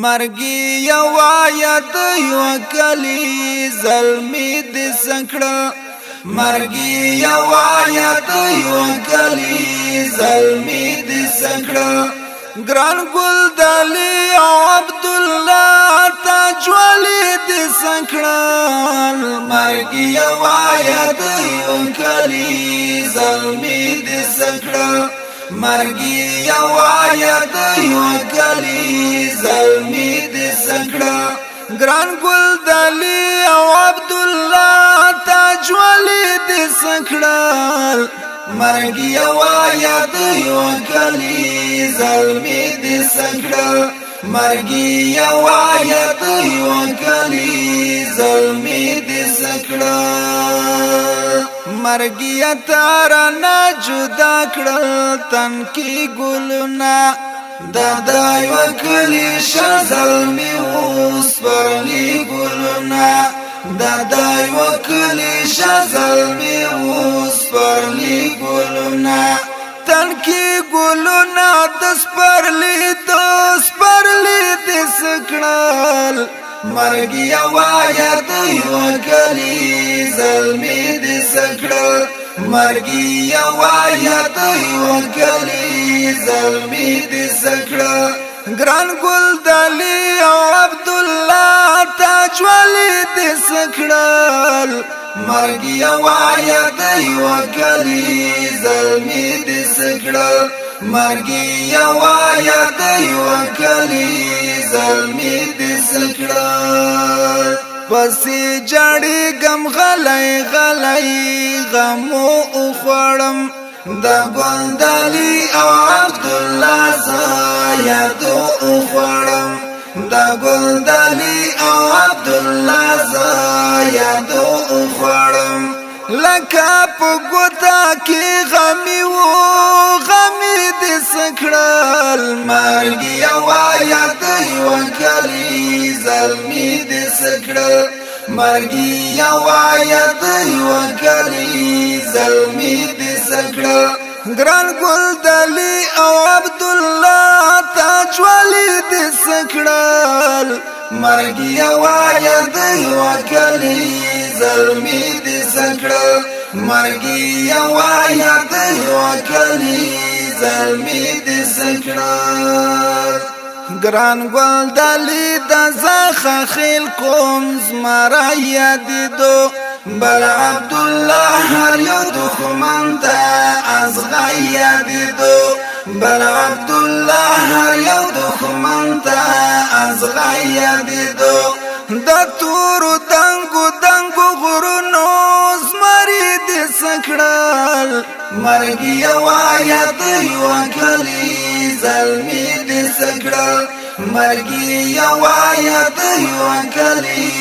مرګي یو آیت یو کلی زلمی د سکړه مرګي یو آیت یو کلی زلمی د سکړه ګران ګل دلی او عبد الله تاجولی د سکړه مرګي یو آیت یو کلی زلمی د سکړه مرګي یو آیت یو کلی زلمی د سکړه ګران ګل دلی او عبد الله تاجولی د سکړه مرګي یو آیت یو کلی زلمی د سکړه مرګي یو آیت یو کلی زلمی د سکړه مرګي تر نه جدا کړل تن کی ګلنا دای وکلی شزلمی اوس پرلی ګلنا دای وکلی شزلمی اوس پرلی ګلنا تن کی ګلنا دس پرلی د سکړل مرګي یو آیت یو کلی زلمی د سکړه مرګي یو آیت یو کلی زلمی د سکړه ګران ګل دلی او عبد الله تاجولی د سکړه مرګي یو آیت یو کلی زلمی د سکړه مرګي یو آیت یو کلی زلمی د سکړه پسې جړې غم غلای غمو خوړم د ګوندالي او عبد الله زایدو خوړم د ګوندالي او عبد الله زایدو خوړم لکه په ګوتا کې غمي وو غمي د سکړل مرګي یو آیت یو کلی زلمی د سکړل مرګي یو آیت یو کلی زلمی د سکړل ګران ګل دلی او عبد الله تاجولی د سکړل مرګي یو آیت یو کلی زلمی د سکړل مرګي یو آیت یو کلی زلمی د سکړل ګران ګل دلی د زخه خیل کوم زمرا یادیدو بل عبد الله هر یو دښمن ته از غیادیدو بل عبد الله هر یو دښمن ته از غیادیدو د تور دنګو غرونو زمری د سکړل مرګي یو آیت یو کلی زلمی د سکړل مرګي یو آیت یو کلی